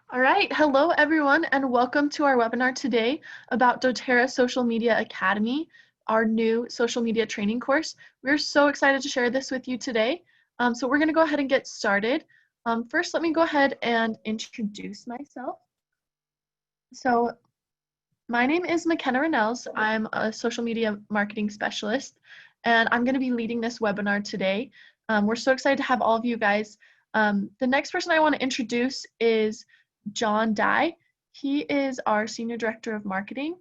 All right, hello everyone, and welcome to our webinar today about doTERRA Social Media Academy, our new social media training course. We're so excited to share this with you today. So we're going to go ahead and get started. First, let me go ahead and introduce myself. So my name is McKenna Rennels. I'm a social media marketing specialist, and I'm going to be leading this webinar today. We're so excited to have all of you guys. The next person I want to introduce is John Dye. He is our Senior Director of Marketing,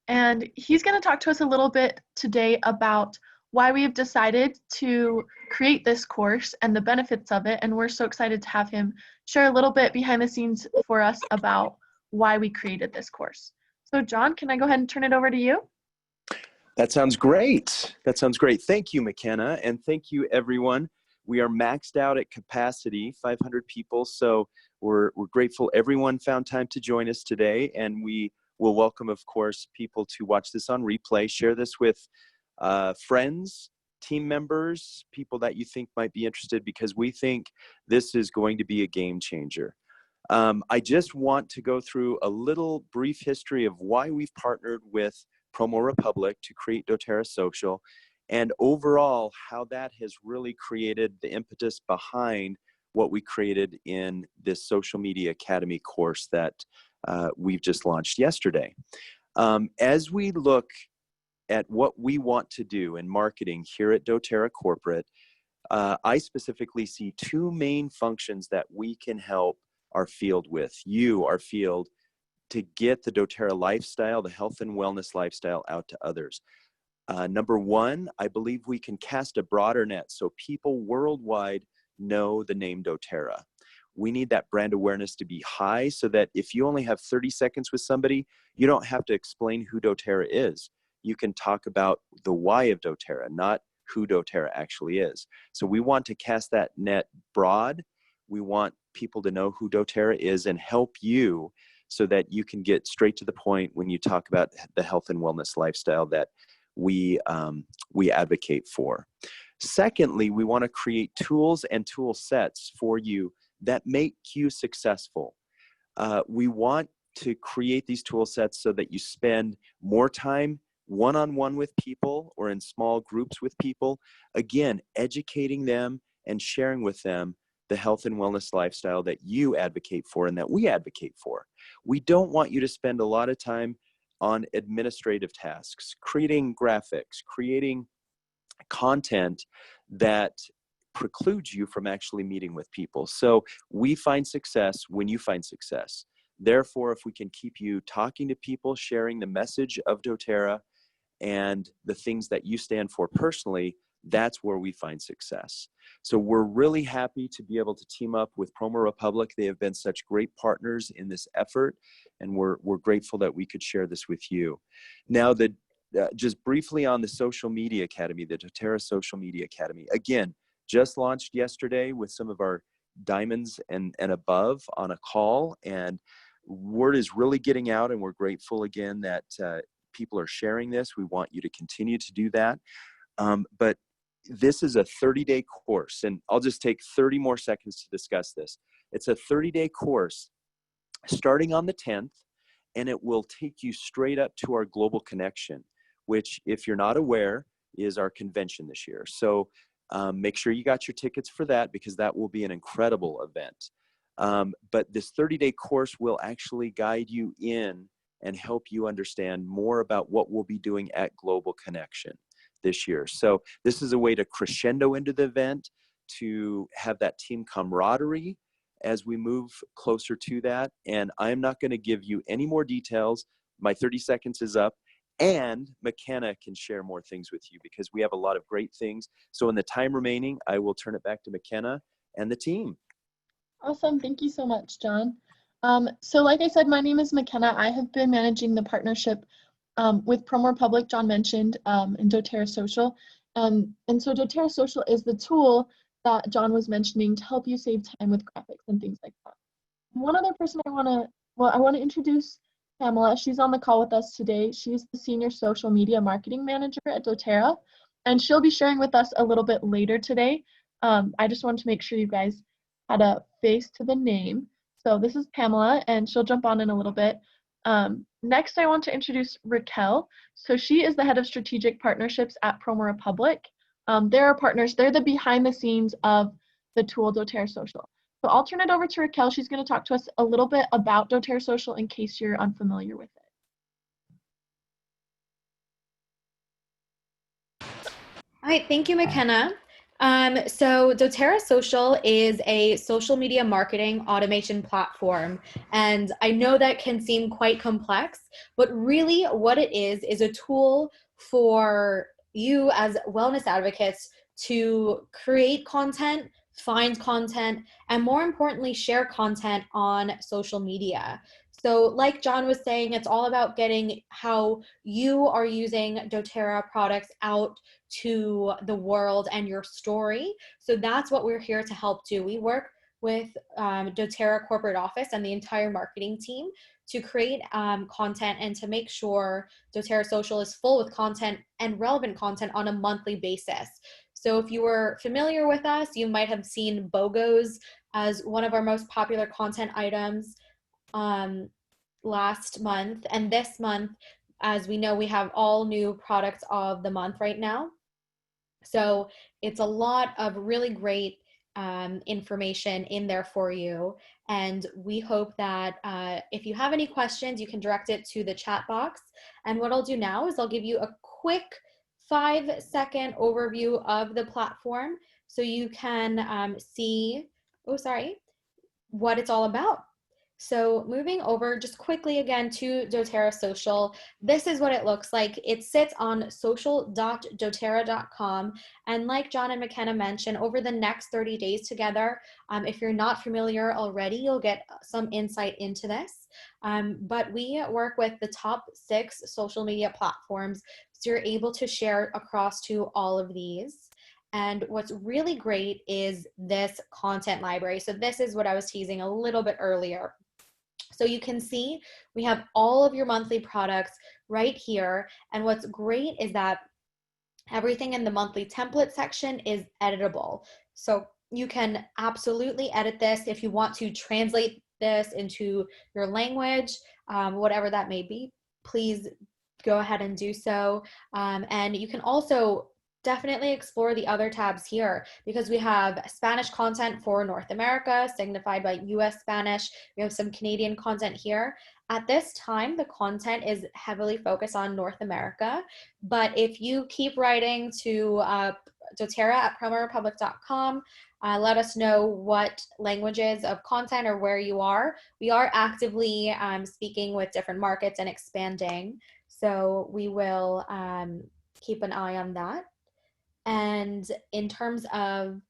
and he's going to talk to us a little bit today about why we have decided to create this course and the benefits of it, and we're so excited to have him share a little bit behind the scenes for us about why we created this course. So John, can I go ahead and turn it over to you? That sounds great. That sounds great. Thank you, McKenna, and thank you, everyone. We are maxed out at capacity, 500 people, so we're grateful everyone found time to join us today, and we will welcome, of course, people to watch this on replay. Share this with friends, team members, people that you think might be interested, because we think this is going to be a game changer. I just want to go through a little brief history of why we've partnered with Promo Republic to create doTERRA Social, and overall how that has really created the impetus behind what we created in this Social Media Academy course that we've just launched yesterday. As we look at what we want to do in marketing here at doTERRA Corporate, I specifically see two main functions that we can help our field with, our field, to get the doTERRA lifestyle, the health and wellness lifestyle, out to others. Number one, I believe we can cast a broader net so people worldwide know the name doTERRA. We need that brand awareness to be high so that if you only have 30 seconds with somebody, you don't have to explain who doTERRA is. You can talk about the why of doTERRA, not who doTERRA actually is. So we want to cast that net broad. We want people to know who doTERRA is and help you so that you can get straight to the point when you talk about the health and wellness lifestyle that we advocate for. Secondly, we want to create tools and tool sets for you that make you successful. We want to create these tool sets so that you spend more time one-on-one with people or in small groups with people, again, educating them and sharing with them the health and wellness lifestyle that you advocate for and that we advocate for. We don't want you to spend a lot of time on administrative tasks, creating graphics, creating content that precludes you from actually meeting with people. So we find success when you find success. Therefore, if we can keep you talking to people, sharing the message of doTERRA and the things that you stand for personally, that's where we find success. So we're really happy to be able to team up with Promo Republic. They have been such great partners in this effort, and we're grateful that we could share this with you. Now, just briefly on the Social Media Academy, the doTERRA Social Media Academy, again, just launched yesterday with some of our diamonds and above on a call, and word is really getting out, and we're grateful again that people are sharing this. We want you to continue to do that. But this is a 30-day course, and I'll just take 30 more seconds to discuss this. It's a 30-day course starting on the 10th, and it will take you straight up to our Global Connection, which, if you're not aware, is our convention this year. So make sure you got your tickets for that, because that will be an incredible event. But this 30-day course will actually guide you in and help you understand more about what we'll be doing at Global Connection this year. So this is a way to crescendo into the event, to have that team camaraderie as we move closer to that. And I'm not going to give you any more details. My 30 seconds is up, and McKenna can share more things with you because we have a lot of great things. So in the time remaining, I will turn it back to McKenna and the team. Awesome. Thank you so much, John. So like I said, my name is McKenna. I have been managing the partnership with Promo Republic, John mentioned, and doTERRA Social. And so doTERRA Social is the tool that John was mentioning to help you save time with graphics and things like that. One other person I want to introduce Pamela. She's on the call with us today. She's the Senior Social Media Marketing Manager at doTERRA, and she'll be sharing with us a little bit later today. I just wanted to make sure you guys had a face to the name. So this is Pamela, and she'll jump on in a little bit. Next, I want to introduce Raquel. So she is the head of strategic partnerships at Promo Republic. They're our partners. They're the behind the scenes of the tool doTERRA Social. So I'll turn it over to Raquel. She's going to talk to us a little bit about doTERRA Social in case you're unfamiliar with it. All right, thank you, McKenna. So doTERRA Social is a social media marketing automation platform. And I know that can seem quite complex, but really what it is a tool for you as wellness advocates to create content, find content, and more importantly, share content on social media. So like John was saying, it's all about getting how you are using doTERRA products out to the world and your story. So that's what we're here to help do. We work with doTERRA corporate office and the entire marketing team to create content and to make sure doTERRA Social is full with content and relevant content on a monthly basis. So if you were familiar with us, you might have seen BOGOs as one of our most popular content items last month. And this month, as we know, we have all new products of the month right now. So it's a lot of really great information in there for you. And we hope that if you have any questions, you can direct it to the chat box. And what I'll do now is I'll give you a quick 5-second overview of the platform so you can see, what it's all about. So moving over just quickly again to doTERRA Social, this is what it looks like. It sits on social.doterra.com. And like John and McKenna mentioned, over the next 30 days together, if you're not familiar already, you'll get some insight into this. But we work with the top 6 social media platforms, so you're able to share across to all of these. And what's really great is this content library. So this is what I was teasing a little bit earlier. So you can see we have all of your monthly products right here. And what's great is that everything in the monthly template section is editable. So you can absolutely edit this if you want to translate this into your language, whatever that may be, please go ahead and do so. And you can also definitely explore the other tabs here because we have Spanish content for North America, signified by US Spanish. We have some Canadian content here. At this time, the content is heavily focused on North America, but if you keep writing to doTERRA at promorepublic.com, let us know what languages of content or where you are. We are actively speaking with different markets and expanding, so we will keep an eye on that. And in terms of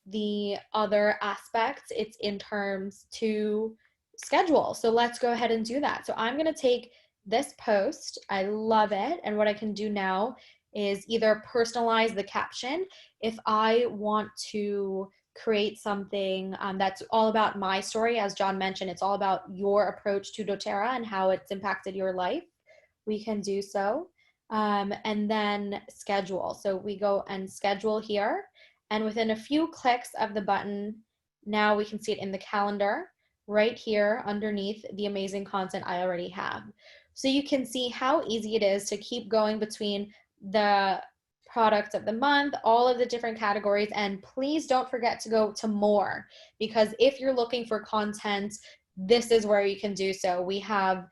the other aspects, it's in terms to schedule. So let's go ahead and do that. So I'm going to take this post. I love it. And what I can do now is either personalize the caption. If I want to create something that's all about my story, as John mentioned, it's all about your approach to doTERRA and how it's impacted your life, we can do so. And then schedule. So we go and schedule here. And within a few clicks of the button, now we can see it in the calendar right here underneath the amazing content I already have. So you can see how easy it is to keep going between the products of the month, all of the different categories, and please don't forget to go to more, because if you're looking for content, this is where you can do so. We have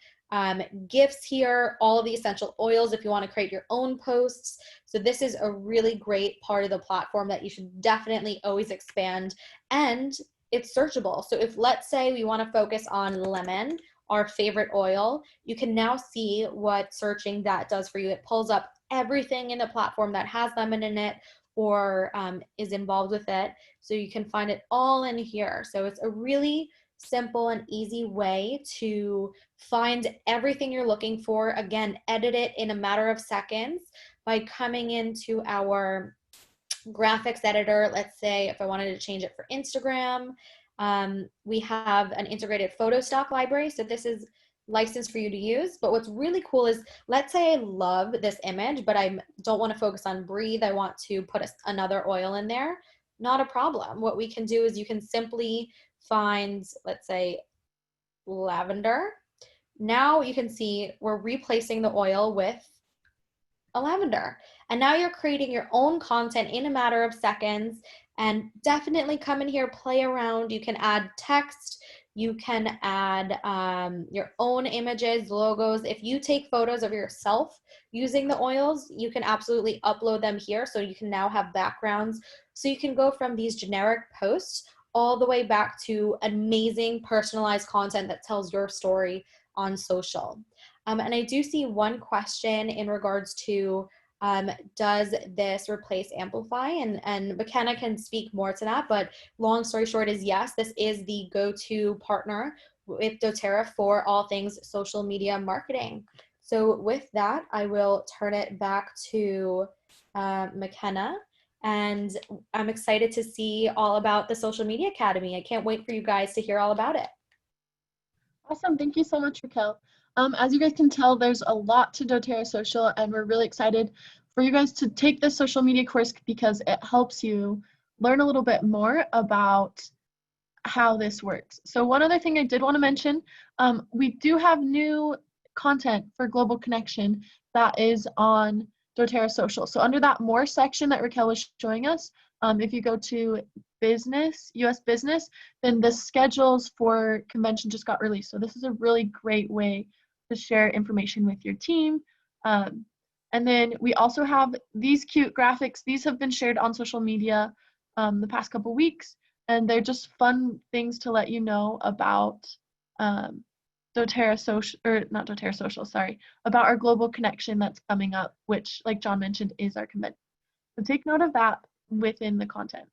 gifts here, all of the essential oils if you want to create your own posts. So this is a really great part of the platform that you should definitely always expand, and it's searchable. So if, let's say, we want to focus on lemon, our favorite oil, you can now see what searching that does for you. It pulls up everything in the platform that has lemon in it or is involved with it. So you can find it all in here. So it's a really simple and easy way to find everything you're looking for. Again, edit it in a matter of seconds by coming into our graphics editor. Let's say if I wanted to change it for Instagram, we have an integrated photo stock library. So this is licensed for you to use. But what's really cool is, let's say I love this image, but I don't want to focus on breathe. I want to put another oil in there. Not a problem. What we can do is you can simply find, let's say, lavender. Now you can see we're replacing the oil with a lavender. And now you're creating your own content in a matter of seconds. And definitely come in here, play around. You can add text. You can add your own images, logos. If you take photos of yourself using the oils, you can absolutely upload them here. So you can now have backgrounds. So you can go from these generic posts all the way back to amazing personalized content that tells your story on social. And I do see one question in regards to does this replace Amplify? And McKenna can speak more to that, but long story short is yes, this is the go-to partner with doTERRA for all things social media marketing. So with that, I will turn it back to McKenna, and I'm excited to see all about the Social Media Academy. I can't wait for you guys to hear all about it. Awesome. Thank you so much, Raquel. As you guys can tell, there's a lot to doTERRA Social, and we're really excited for you guys to take this social media course because it helps you learn a little bit more about how this works. So one other thing I did want to mention, we do have new content for Global Connection that is on doTERRA Social. So under that More section that Raquel was showing us, if you go to Business, US Business, then the schedules for convention just got released. So this is a really great way to share information with your team. And then we also have these cute graphics. These have been shared on social media the past couple weeks, and they're just fun things to let you know about doTERRA Social, or not doTERRA Social, sorry, about our Global Connection that's coming up, which, like John mentioned, is our convention. So take note of that within the content.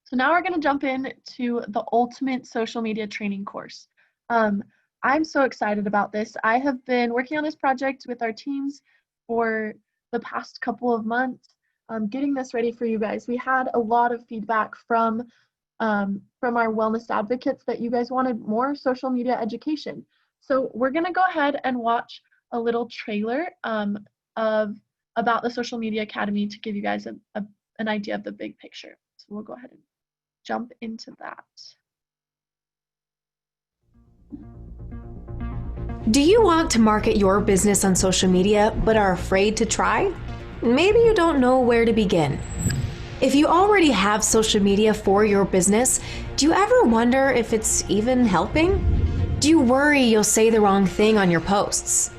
So now we're going to jump in to the Ultimate Social Media Training course. I'm so excited about this. I have been working on this project with our teams for the past couple of months, getting this ready for you guys. We had a lot of feedback from our wellness advocates that you guys wanted more social media education. So we're going to go ahead and watch a little trailer about the Social Media Academy to give you guys an idea of the big picture. So we'll go ahead and jump into that. Do you want to market your business on social media but are afraid to try? Maybe you don't know where to begin. If you already have social media for your business, do you ever wonder if it's even helping? Do you worry you'll say the wrong thing on your posts?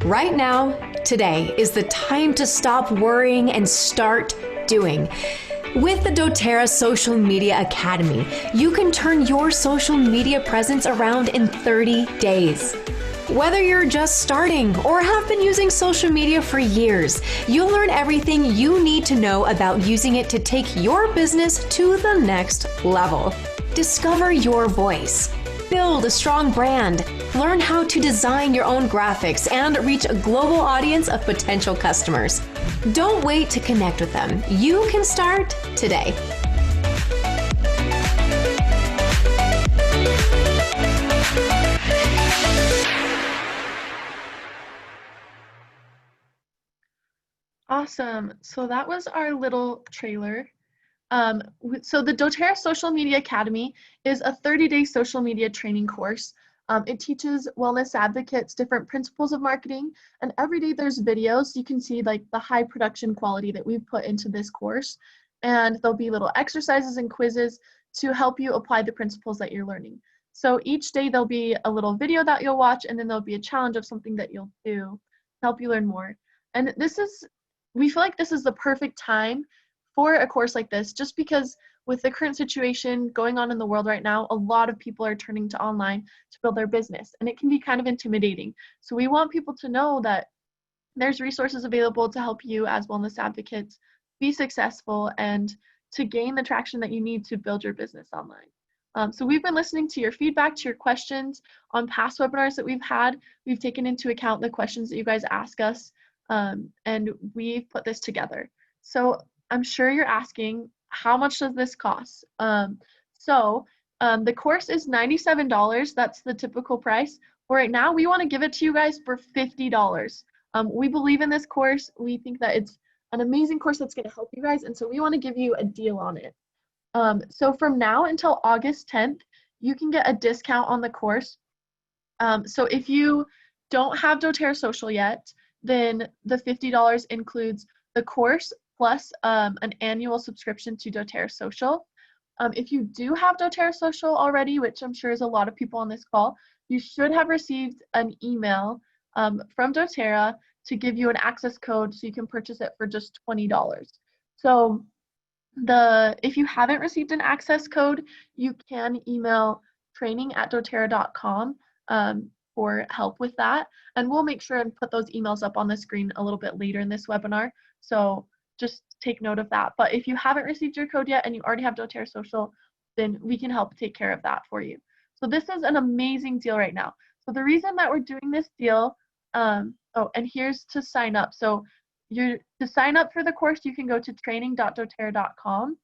Right now, today is the time to stop worrying and start doing. With the doTERRA Social Media Academy, you can turn your social media presence around in 30 days. Whether you're just starting or have been using social media for years, you'll learn everything you need to know about using it to take your business to the next level. Discover your voice, build a strong brand, learn how to design your own graphics, and reach a global audience of potential customers. Don't wait to connect with them. You can start today. Awesome. So that was our little trailer. So the doTERRA Social Media Academy is a 30-day social media training course. It teaches wellness advocates different principles of marketing, and every day there's videos. You can see like the high production quality that we've put into this course, and there'll be little exercises and quizzes to help you apply the principles that you're learning. So each day there'll be a little video that you'll watch, and then there'll be a challenge of something that you'll do to help you learn more. And we feel like this is the perfect time for a course like this, just because with the current situation going on in the world right now, a lot of people are turning to online to build their business, and it can be kind of intimidating. So we want people to know that there's resources available to help you as wellness advocates be successful and to gain the traction that you need to build your business online. So we've been listening to your feedback, to your questions on past webinars that we've had. We've taken into account the questions that you guys ask us, and we've put this together. So I'm sure you're asking, how much does this cost? The course is $97. That's the typical price. For right now, we want to give it to you guys for $50. We believe in this course. We think that it's an amazing course that's going to help you guys, and so we want to give you a deal on it. So from now until August 10th, you can get a discount on the course. So if you don't have doTERRA Social yet, then the $50 includes the course plus an annual subscription to doTERRA Social. If you do have doTERRA Social already, which I'm sure is a lot of people on this call, you should have received an email from doTERRA to give you an access code so you can purchase it for just $20. So if you haven't received an access code, you can email training@doterra.com for help with that. And we'll make sure and put those emails up on the screen a little bit later in this webinar. So just take note of that. But if you haven't received your code yet and you already have doTERRA Social, then we can help take care of that for you. So this is an amazing deal right now. So the reason that we're doing this deal, and here's to sign up. So to sign up for the course, you can go to training.doterra.com.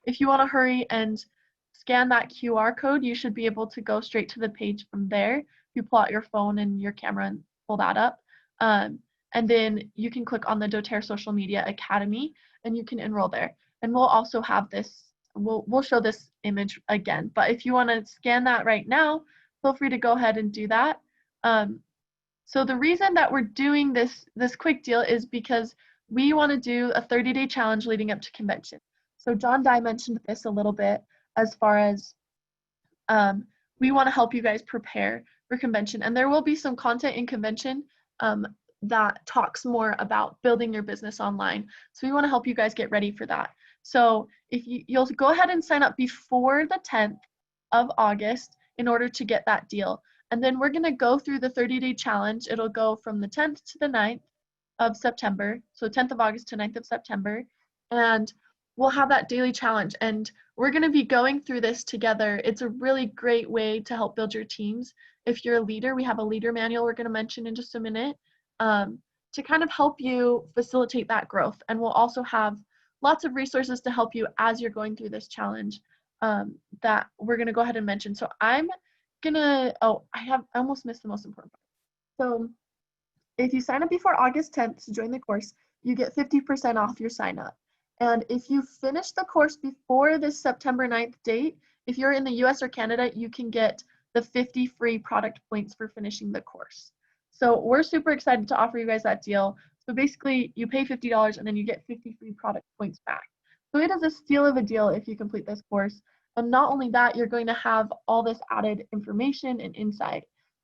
If you want to hurry and scan that QR code, you should be able to go straight to the page from there. If you pull out your phone and your camera and pull that up. And then you can click on the doTERRA Social Media Academy and you can enroll there. And we'll also have this, we'll show this image again. But if you want to scan that right now, feel free to go ahead and do that. So the reason that we're doing this quick deal is because we want to do a 30-day challenge leading up to convention. So John Dye mentioned this a little bit as far as we want to help you guys prepare for convention. And there will be some content in convention that talks more about building your business online. So we want to help you guys get ready for that. So if you'll go ahead and sign up before the 10th of August in order to get that deal. And then we're going to go through the 30-day challenge. It'll go from the 10th to the 9th of September. So 10th of August to 9th of September. And we'll have that daily challenge. And we're going to be going through this together. It's a really great way to help build your teams. If you're a leader, we have a leader manual we're going to mention in just a minute to kind of help you facilitate that growth. And we'll also have lots of resources to help you as you're going through this challenge that we're going to go ahead and mention. So I'm gonna, I almost missed the most important part. So if you sign up before August 10th to join the course, you get 50% off your sign up. And if you finish the course before this September 9th date, if you're in the US or Canada, you can get the 50 free product points for finishing the course. So we're super excited to offer you guys that deal. So basically you pay $50 and then you get 50 free product points back. So it is a steal of a deal if you complete this course. And not only that, you're going to have all this added information and insight.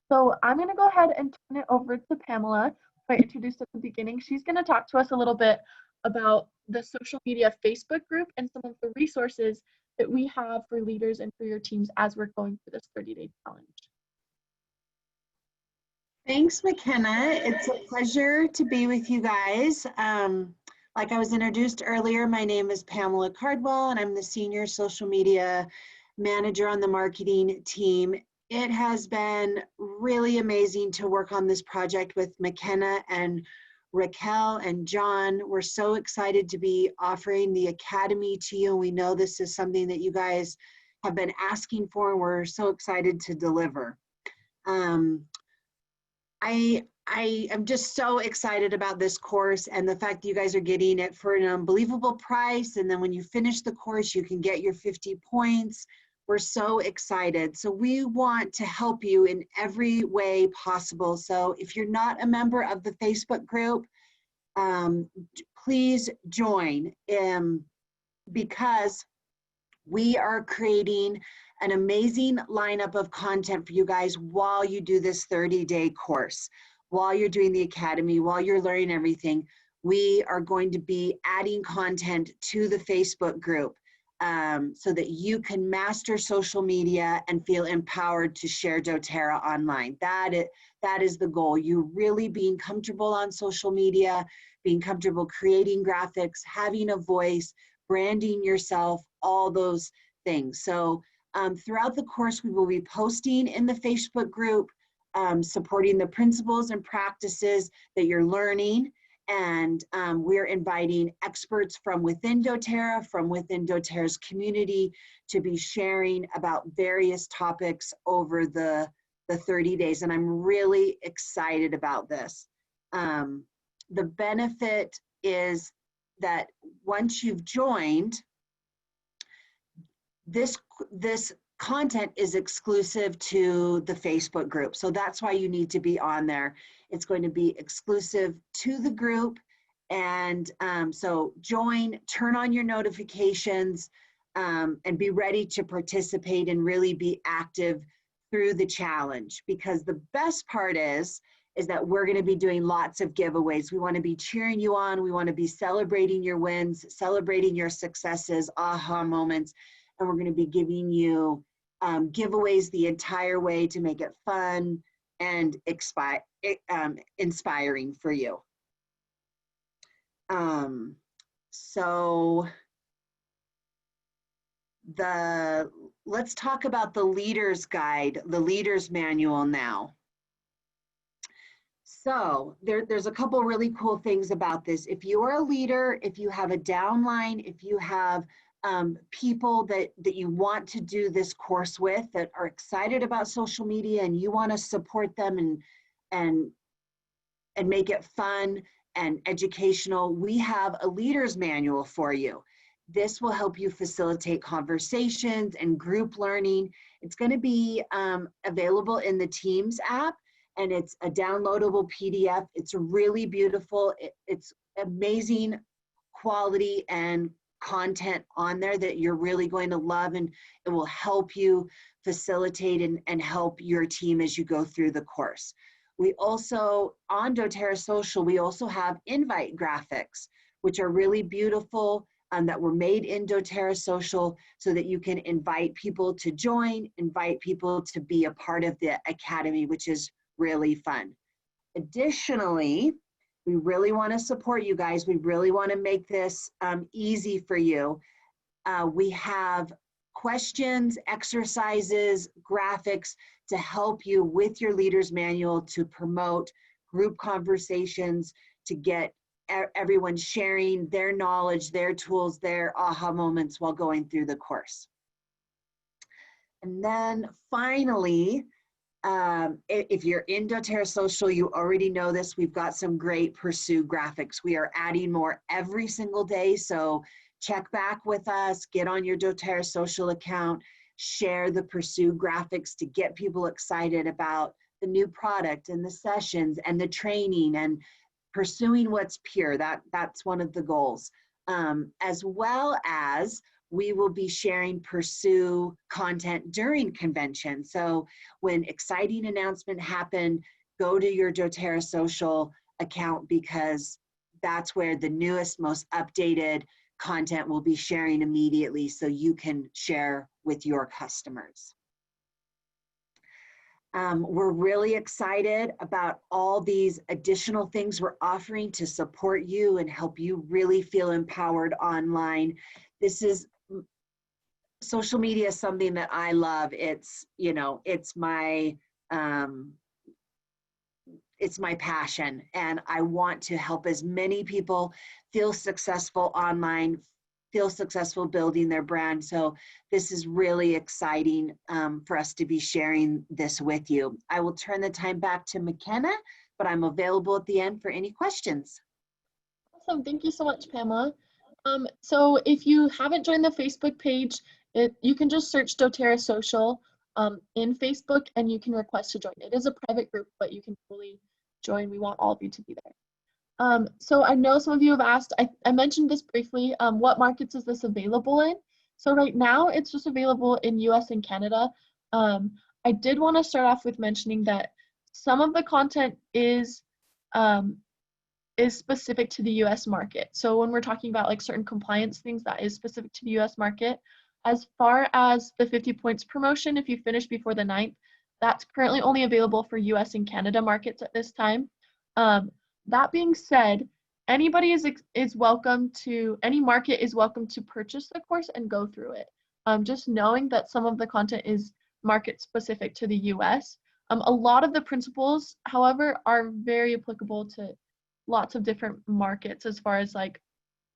So I'm going to go ahead and turn it over to Pamela, who I introduced at the beginning. She's going to talk to us a little bit about the social media Facebook group and some of the resources that we have for leaders and for your teams as we're going through this 30-day challenge. Thanks, McKenna. It's a pleasure to be with you guys. Like I was introduced earlier, my name is Pamela Cardwell, and I'm the Senior Social Media Manager on the marketing team. It has been really amazing to work on this project with McKenna and Raquel and John. We're so excited to be offering the Academy to you. We know this is something that you guys have been asking for, and we're so excited to deliver. I am just so excited about this course and the fact that you guys are getting it for an unbelievable price. And then when you finish the course, you can get your 50 points. We're so excited. So we want to help you in every way possible. So if you're not a member of the Facebook group, please join because we are creating an amazing lineup of content for you guys while you do this 30-day course. While you're doing the Academy, while you're learning everything, we are going to be adding content to the Facebook group so that you can master social media and feel empowered to share doTERRA online. That is the goal. You really being comfortable on social media, being comfortable creating graphics, having a voice, branding yourself, all those things. So throughout the course, we will be posting in the Facebook group, supporting the principles and practices that you're learning. And we're inviting experts from within doTERRA, from within doTERRA's community to be sharing about various topics over the 30 days. And I'm really excited about this. The benefit is that once you've joined, this content is exclusive to the Facebook group. So that's why you need to be on there. It's going to be exclusive to the group. And so join, turn on your notifications, and be ready to participate and really be active through the challenge. Because the best part is that we're going to be doing lots of giveaways. We want to be cheering you on. We want to be celebrating your wins, celebrating your successes, aha moments. And we're going to be giving you giveaways the entire way to make it fun and inspiring for you. So let's talk about the leader's guide, the leader's manual now. So there's a couple really cool things about this. If you are a leader, if you have a downline, if you have people that you want to do this course with that are excited about social media and you want to support them and make it fun and educational, we have a leader's manual for you. This will help you facilitate conversations and group learning. It's going to be available in the Teams app, and it's a downloadable PDF. It's really beautiful. It's amazing quality and content on there that you're really going to love, and it will help you facilitate and help your team as you go through the course. We also, on doTERRA Social, we also have invite graphics, which are really beautiful, that were made in doTERRA Social so that you can invite people to join, invite people to be a part of the Academy, which is really fun. Additionally, we really want to support you guys. We really want to make this easy for you. We have questions, exercises, graphics to help you with your leader's manual to promote group conversations, to get everyone sharing their knowledge, their tools, their aha moments while going through the course. And then finally, if you're in doTERRA Social, you already know this, we've got some great Pursue graphics. We are adding more every single day, so check back with us, get on your doTERRA Social account, share the Pursue graphics to get people excited about the new product and the sessions and the training and pursuing what's pure. That's one of the goals. As well as we will be sharing Pursue content during convention. So when exciting announcement happen, go to your doTERRA Social account, because that's where the newest, most updated content will be sharing immediately so you can share with your customers. We're really excited about all these additional things we're offering to support you and help you really feel empowered online. This is, social media is something that I love. It's, you know, it's my passion, and I want to help as many people feel successful online, feel successful building their brand. So this is really exciting for us to be sharing this with you. I will turn the time back to McKenna, but I'm available at the end for any questions. Awesome. Thank you so much, Pamela. So if you haven't joined the Facebook page, you can just search doTERRA Social in Facebook and you can request to join. It is a private group, but you can fully join. We want all of you to be there. So I know some of you have asked, I mentioned this briefly, what markets is this available in? So right now it's just available in US and Canada. I did want to start off with mentioning that some of the content is specific to the US market. So when we're talking about like certain compliance things, that is specific to the US market. As far as the 50 points promotion, if you finish before the 9th, that's currently only available for US and Canada markets at this time. That being said, anybody is welcome to, any market is welcome to purchase the course and go through it. Just knowing that some of the content is market specific to the US. A lot of the principles, however, are very applicable to lots of different markets as far as like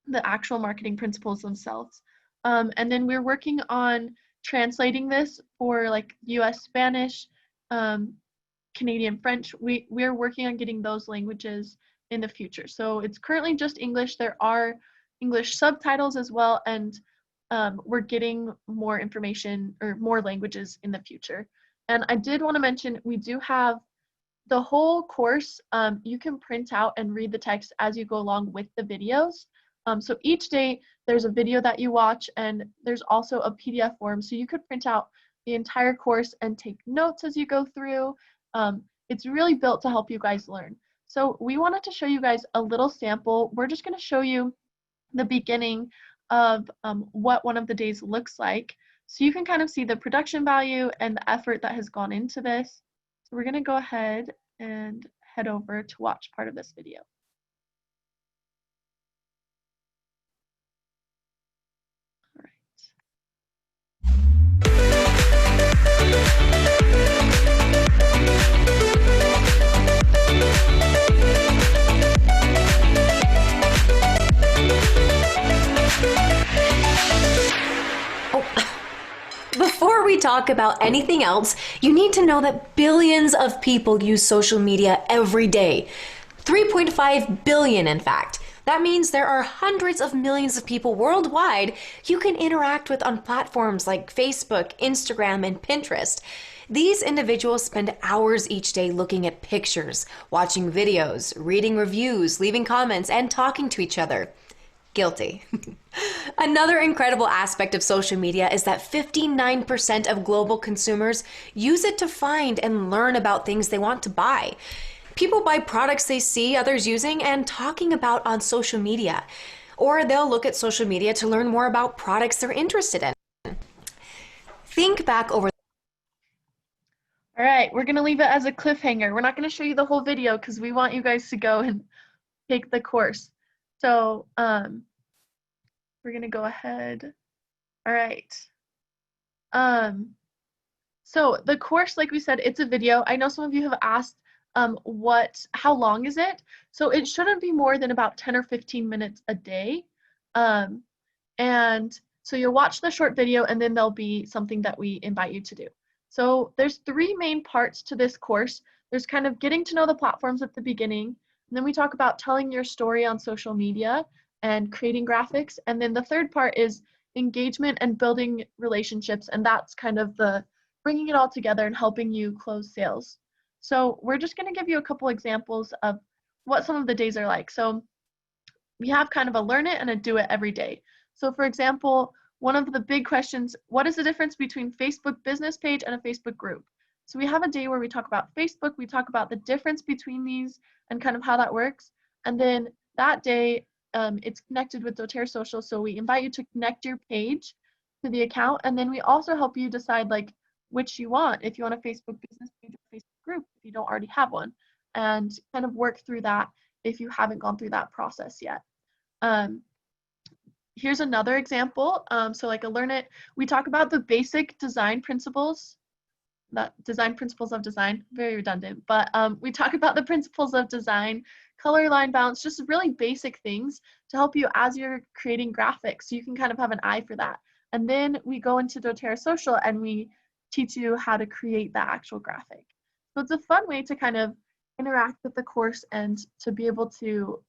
the actual marketing principles themselves. And then we're working on translating this for like US Spanish, Canadian French. We're working on getting those languages in the future. So it's currently just English. There are English subtitles as well, and we're getting more information or more languages in the future. And I did want to mention, we do have the whole course. You can print out and read the text as you go along with the videos. So each day there's a video that you watch, and there's also a PDF form. So you could print out the entire course and take notes as you go through. It's really built to help you guys learn. So we wanted to show you guys a little sample. We're just going to show you the beginning of what one of the days looks like. So you can kind of see the production value and the effort that has gone into this. So we're going to go ahead and head over to watch part of this video. All right. Before we talk about anything else, you need to know that billions of people use social media every day. 3.5 billion, in fact. That means there are hundreds of millions of people worldwide you can interact with on platforms like Facebook, Instagram, and Pinterest. These individuals spend hours each day looking at pictures, watching videos, reading reviews, leaving comments, and talking to each other. Guilty. Another incredible aspect of social media is that 59% of global consumers use it to find and learn about things they want to buy. People buy products they see others using and talking about on social media, or they'll look at social media to learn more about products they're interested in. Think back over. All right, we're going to leave it as a cliffhanger. We're not going to show you the whole video because we want you guys to go and take the course. So we're going to go ahead. All right. So the course, like we said, it's a video. I know some of you have asked how long is it? So it shouldn't be more than about 10 or 15 minutes a day. And so you'll watch the short video, and then there'll be something that we invite you to do. So there's 3 main parts to this course. There's kind of getting to know the platforms at the beginning, and then we talk about telling your story on social media and creating graphics. And then the third part is engagement and building relationships, and that's kind of the bringing it all together and helping you close sales. So we're just going to give you a couple examples of what some of the days are like. So we have kind of a learn it and a do it every day. So for example, one of the big questions, what is the difference between Facebook business page and a Facebook group? So we have a day where we talk about Facebook, we talk about the difference between these and kind of how that works. And then that day, it's connected with doTERRA Social, so we invite you to connect your page to the account, and then we also help you decide like which you want, if you want a Facebook business page or Facebook group, if you don't already have one, and kind of work through that if you haven't gone through that process yet. Here's another example. So like a learn it, we talk about the basic design principles, principles of design, very redundant, but we talk about the principles of design, color, line, balance, just really basic things to help you as you're creating graphics. So you can kind of have an eye for that. And then we go into doTERRA Social and we teach you how to create the actual graphic. So it's a fun way to kind of interact with the course and to be able to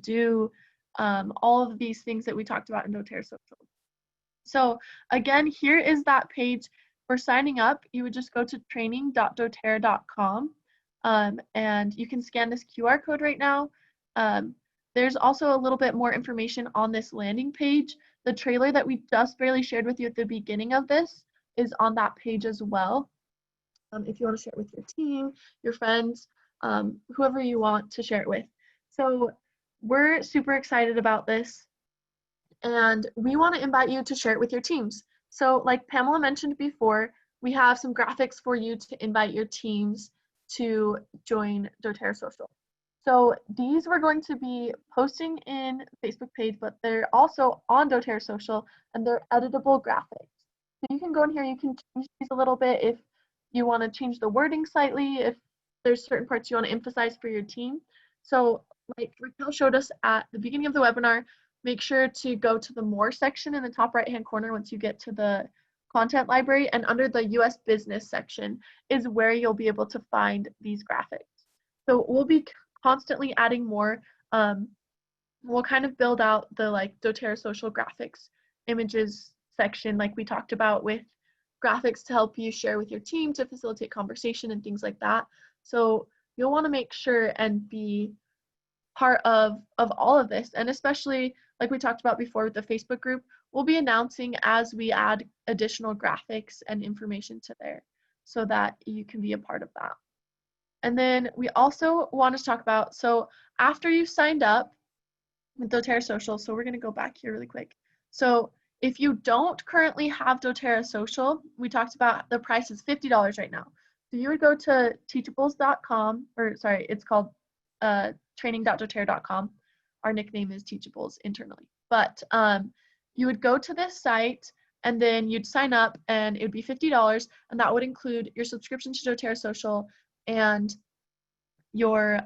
do all of these things that we talked about in doTERRA Social. So again, here is that page for signing up. You would just go to training.doterra.com and you can scan this QR code right now. There's also a little bit more information on this landing page. The trailer that we just barely shared with you at the beginning of this is on that page as well. If you want to share it with your team, your friends, whoever you want to share it with. So we're super excited about this, and we want to invite you to share it with your teams. So like Pamela mentioned before, we have some graphics for you to invite your teams to join doTERRA Social. So these we're going to be posting in Facebook page, but they're also on doTERRA Social, and they're editable graphics. So you can go in here, you can change these a little bit if you want to change the wording slightly, if there's certain parts you want to emphasize for your team. So like Raquel showed us at the beginning of the webinar, make sure to go to the More section in the top right-hand corner once you get to the content library, and under the US Business section is where you'll be able to find these graphics. So we'll be constantly adding more. We'll kind of build out the like doTERRA Social graphics images section like we talked about with graphics to help you share with your team to facilitate conversation and things like that. So you'll want to make sure and be part of all of this. And especially like we talked about before with the Facebook group, we'll be announcing as we add additional graphics and information to there so that you can be a part of that. And then we also want to talk about, so after you signed up with doTERRA Social, so we're going to go back here really quick. So if you don't currently have doTERRA Social, we talked about the price is $50 right now. So you would go to teachables.com, or sorry, it's called training.doterra.com. Our nickname is Teachables internally. But you would go to this site and then you'd sign up and it would be $50, and that would include your subscription to doTERRA Social and your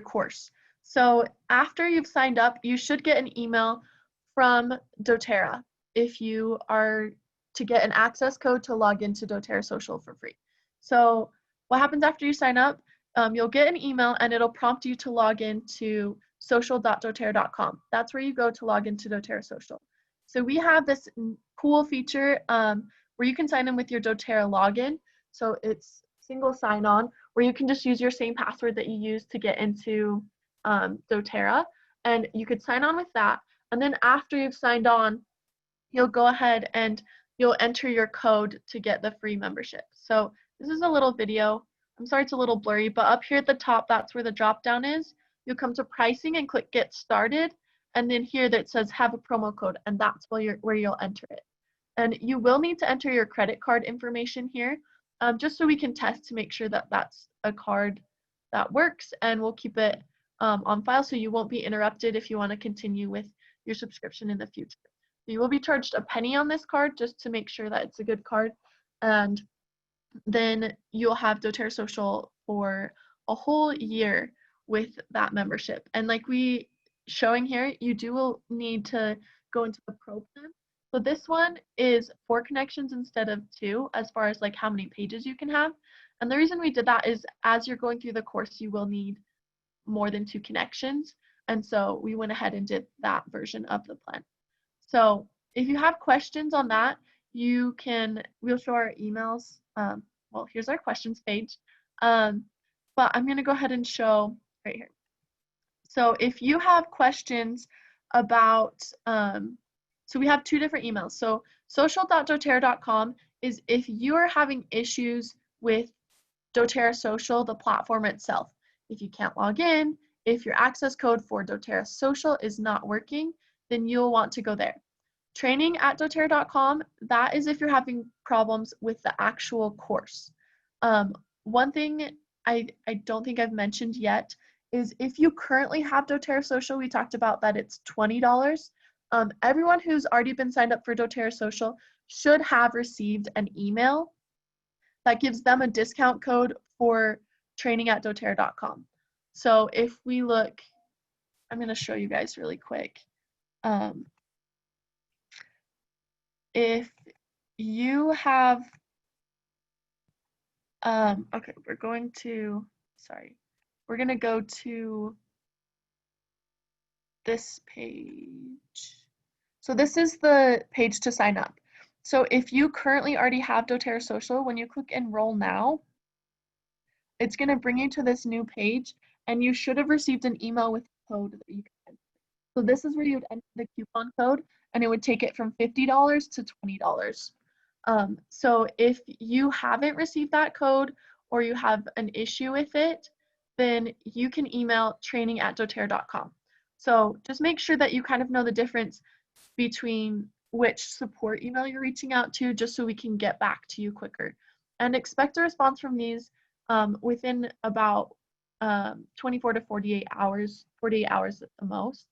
course. So after you've signed up, you should get an email from doTERRA if you are to get an access code to log into doTERRA Social for free. So what happens after you sign up, you'll get an email and it'll prompt you to log into social.doterra.com. That's where you go to log into doTERRA Social. So we have this cool feature where you can sign in with your doTERRA login. So it's single sign-on where you can just use your same password that you use to get into doTERRA, and you could sign on with that. And then after you've signed on, you'll go ahead and you'll enter your code to get the free membership. So this is a little video. I'm sorry it's a little blurry, but up here at the top, that's where the drop down is. You'll come to pricing and click get started. And then here that says have a promo code, and that's where you'll enter it. And you will need to enter your credit card information here, just so we can test to make sure that that's a card that works, and we'll keep it on file so you won't be interrupted if you want to continue with your subscription in the future. You will be charged a penny on this card just to make sure that it's a good card, and then you'll have doTERRA Social for a whole year with that membership. And like we showing here, you will need to go into the pro plan. So this one is 4 connections instead of 2 as far as like how many pages you can have. And the reason we did that is as you're going through the course, you will need more than 2 connections. And so we went ahead and did that version of the plan. So if you have questions on that, we'll show our emails. Well, here's our questions page. But I'm going to go ahead and show right here. So if you have questions about, so we have 2 different emails. So social.doterra.com is if you are having issues with doTERRA Social, the platform itself. If you can't log in, if your access code for doTERRA Social is not working, then you'll want to go there. Training@doterra.com, that is if you're having problems with the actual course. One thing I don't think I've mentioned yet is if you currently have doTERRA Social, we talked about that it's $20. Everyone who's already been signed up for doTERRA Social should have received an email that gives them a discount code for training@doterra.com. So if we look, I'm going to show you guys really quick. If you have, okay, we're going to go to this page. So this is the page to sign up. So if you currently already have doTERRA Social, when you click enroll now, it's going to bring you to this new page, and you should have received an email with a code that you can enter. So this is where you would enter the coupon code, and it would take it from $50 to $20. So if you haven't received that code or you have an issue with it, then you can email training@doterra.com. So just make sure that you kind of know the difference between which support email you're reaching out to, just so we can get back to you quicker. And expect a response from these within about 24 to 48 hours at the most.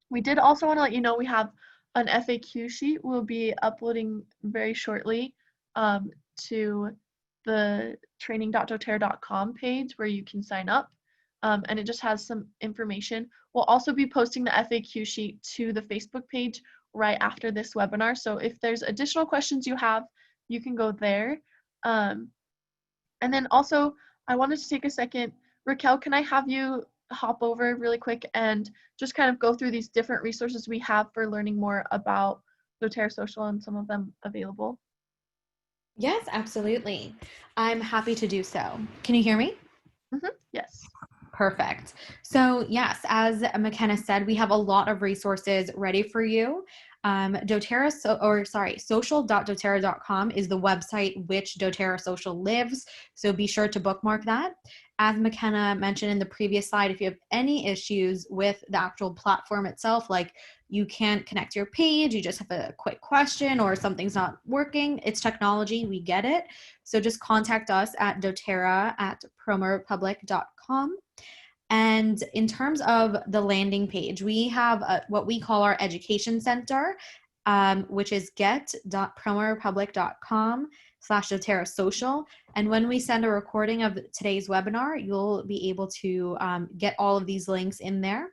We did also want to let you know we have an FAQ sheet we'll be uploading very shortly to the training.doterra.com page where you can sign up, and it just has some information. We'll also be posting the FAQ sheet to the Facebook page right after this webinar, so if there's additional questions you have, you can go there. And then also, I wanted to take a second, Raquel, can I have you hop over really quick and just kind of go through these different resources we have for learning more about doTERRA Social and some of them available? Yes, absolutely. I'm happy to do so. Can you hear me? Yes. Perfect. So yes, as McKenna said, we have a lot of resources ready for you. doTERRA, social.doterra.com is the website which doTERRA Social lives. So be sure to bookmark that. As McKenna mentioned in the previous slide, if you have any issues with the actual platform itself, like you can't connect your page, you just have a quick question or something's not working, it's technology, we get it. So just contact us at doterra@promorepublic.com. And in terms of the landing page, we have what we call our education center, which is get.promorepublic.com/doTERRA Social. And when we send a recording of today's webinar, you'll be able to get all of these links in there.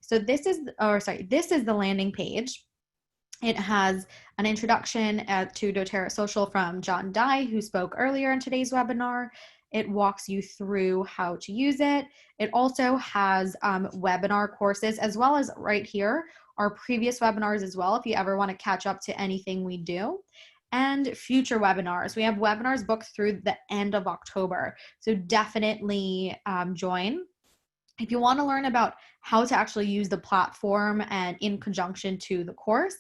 So this is the landing page. It has an introduction to doTERRA Social from John Dye, who spoke earlier in today's webinar. It walks you through how to use it. It also has webinar courses, as well as right here, our previous webinars as well, if you ever want to catch up to anything we do. And future webinars. We have webinars booked through the end of October. So definitely join. If you want to learn about how to actually use the platform and in conjunction to the course,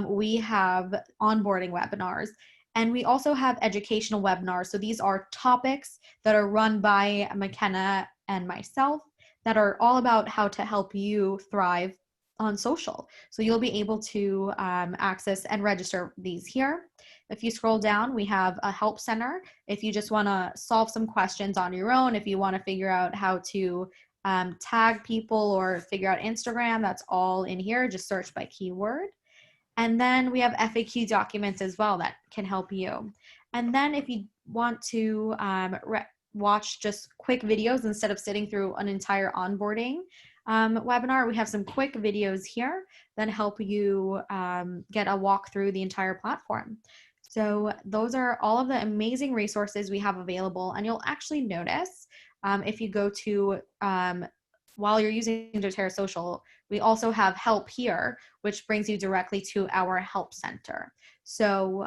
we have onboarding webinars. And we also have educational webinars. So these are topics that are run by McKenna and myself that are all about how to help you thrive on social. So you'll be able to access and register these here. If you scroll down, we have a help center. If you just want to solve some questions on your own, if you want to figure out how to tag people or figure out Instagram, that's all in here. Just search by keyword. And then we have FAQ documents as well that can help you. And then if you want to watch just quick videos instead of sitting through an entire onboarding webinar, we have some quick videos here that help you get a walk through the entire platform. So those are all of the amazing resources we have available. And you'll actually notice if you go to, while you're using doTERRA Social, we also have help here, which brings you directly to our help center. So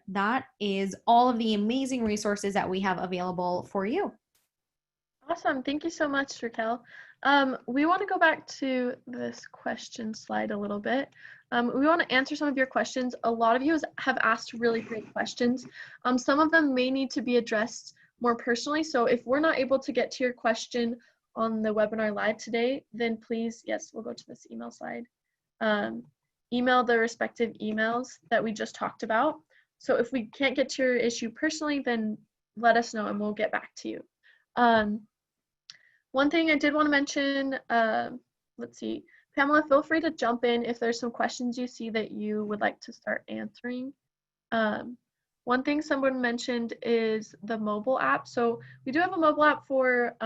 that is all of the amazing resources that we have available for you. Awesome. Thank you so much, Raquel. We want to go back to this question slide a little bit. We want to answer some of your questions. A lot of you have asked really great questions. Some of them may need to be addressed more personally. So if we're not able to get to your question on the webinar live today, then please, yes, we'll go to this email slide. Email the respective emails that we just talked about. So if we can't get to your issue personally, then let us know and we'll get back to you. One thing I did want to mention, let's see, Pamela, feel free to jump in if there's some questions you see that you would like to start answering. One thing someone mentioned is the mobile app. So we do have a mobile app for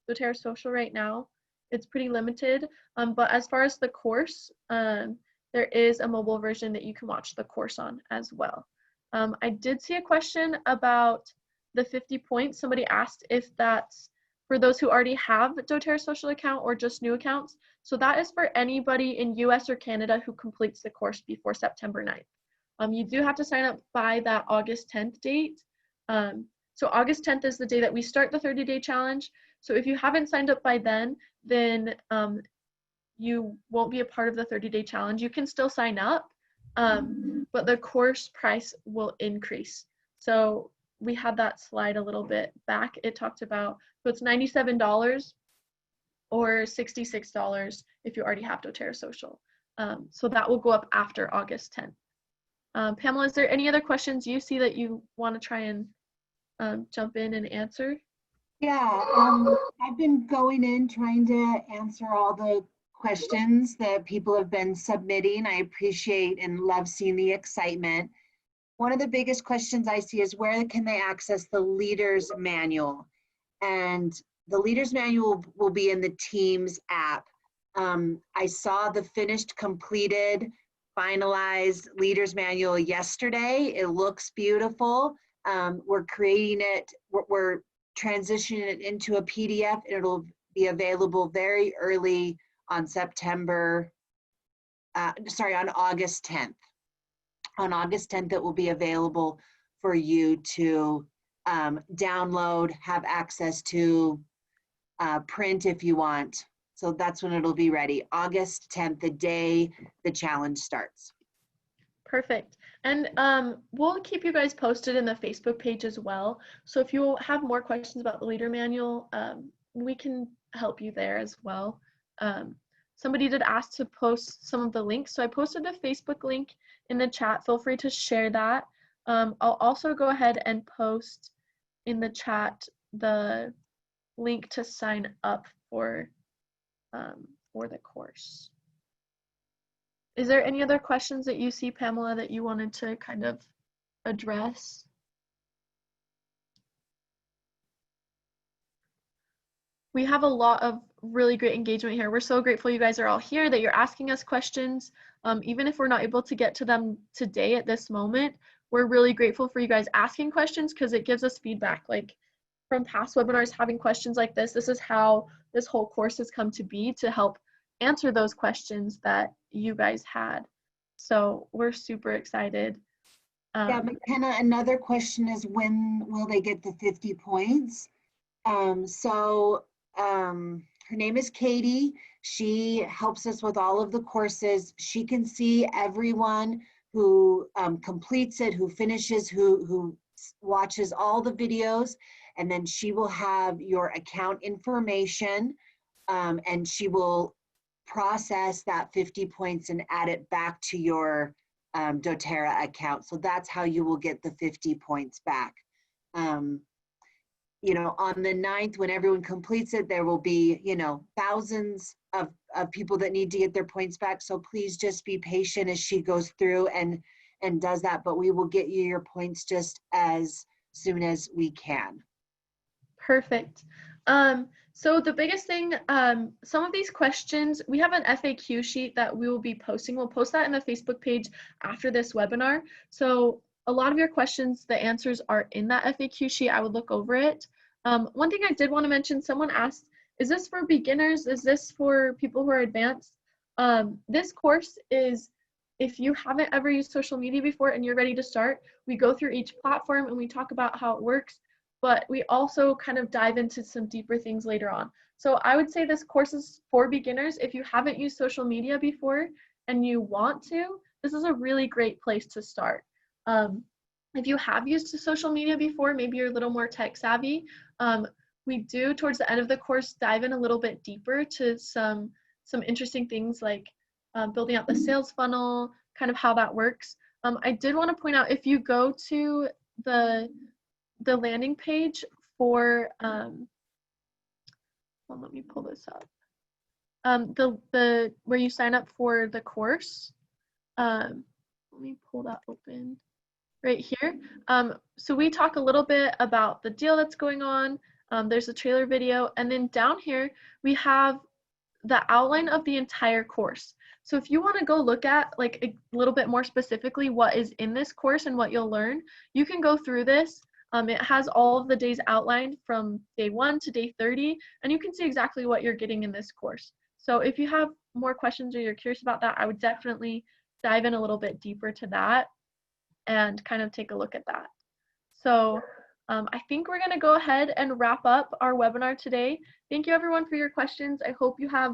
doTERRA Social right now. It's pretty limited, but as far as the course, there is a mobile version that you can watch the course on as well. I did see a question about the 50 points. Somebody asked if that's for those who already have a doTERRA Social account or just new accounts. So that is for anybody in US or Canada who completes the course before September 9th. You do have to sign up by that August 10th date. So August 10th is the day that we start the 30-day challenge. So if you haven't signed up by then you won't be a part of the 30-day challenge. You can still sign up, but the course price will increase. So we had that slide a little bit back. It talked about, so it's $97 or $66 if you already have doTERRA Social. So that will go up after August 10th. Pamela, is there any other questions you see that you want to try and jump in and answer? Yeah, I've been going in trying to answer all the questions that people have been submitting. I appreciate and love seeing the excitement. One of the biggest questions I see is where can they access the Leaders Manual? And the Leaders Manual will be in the Teams app. I saw the finished, completed, finalized Leaders Manual yesterday. It looks beautiful. We're creating it, we're transitioning it into a PDF. It'll be available very early on on August 10th. On August 10th, it will be available for you to download, have access to, print if you want. So that's when it'll be ready. August 10th, the day the challenge starts. Perfect. And we'll keep you guys posted in the Facebook page as well. So if you have more questions about the leader manual, we can help you there as well. Somebody did ask to post some of the links. So I posted the Facebook link in the chat. Feel free to share that. I'll also go ahead and post in the chat the link to sign up for the course. Is there any other questions that you see, Pamela, that you wanted to kind of address? We have a lot of really great engagement here. We're so grateful you guys are all here, that you're asking us questions. Even if we're not able to get to them today at this moment, we're really grateful for you guys asking questions because it gives us feedback. Like from past webinars, having questions like this is how this whole course has come to be, to help answer those questions that you guys had. So we're super excited. Yeah, McKenna, another question is, when will they get the 50 points? Her name is Katie. She helps us with all of the courses. She can see everyone who completes it, who finishes, who watches all the videos, and then she will have your account information, and she will process that 50 points and add it back to your doTERRA account. So that's how you will get the 50 points back. You know, on the 9th, when everyone completes it, there will be, you know, thousands of people that need to get their points back. So please just be patient as she goes through and does that, but we will get you your points just as soon as we can. Perfect. So the biggest thing, some of these questions, we have an FAQ sheet that we will be posting. We'll post that in the Facebook page after this webinar. So a lot of your questions, the answers are in that FAQ sheet. I would look over it. One thing I did want to mention, someone asked, is this for beginners? Is this for people who are advanced? This course is, if you haven't ever used social media before and you're ready to start, we go through each platform and we talk about how it works, but we also kind of dive into some deeper things later on. So I would say this course is for beginners. If you haven't used social media before and you want to, this is a really great place to start. If you have used social media before, maybe you're a little more tech savvy, we do towards the end of the course dive in a little bit deeper to some interesting things like building out the sales funnel, kind of how that works. I did want to point out, if you go to the landing page for, well, let me pull this up. Where you sign up for the course, let me pull that open. Right here. So we talk a little bit about the deal that's going on. There's a trailer video, and then down here we have the outline of the entire course. So if you want to go look at like a little bit more specifically what is in this course and what you'll learn, you can go through this. It has all of the days outlined from day 1 to day 30, and you can see exactly what you're getting in this course. So if you have more questions or you're curious about that, I would definitely dive in a little bit deeper to that and kind of take a look at that. So I think we're going to go ahead and wrap up our webinar today. Thank you everyone for your questions. I hope you have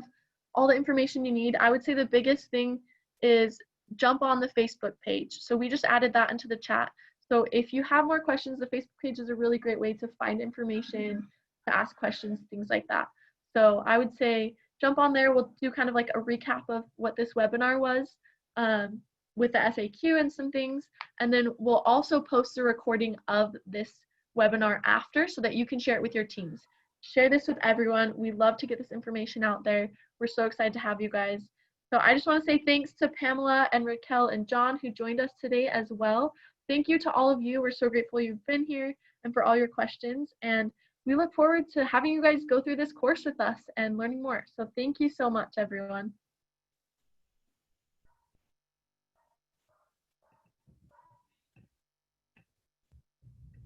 all the information you need. I would say the biggest thing is jump on the Facebook page. So we just added that into the chat. So if you have more questions, the Facebook page is a really great way to find information, to ask questions, things like that. So I would say jump on there. We'll do kind of like a recap of what this webinar was, with the FAQ and some things, and then we'll also post a recording of this webinar after so that you can share it with your teams. Share this with everyone. We love to get this information out there. We're so excited to have you guys. So I just want to say thanks to Pamela and Raquel and John who joined us today as well. Thank you to all of you. We're so grateful you've been here and for all your questions, and we look forward to having you guys go through this course with us and learning more. So thank you so much, everyone.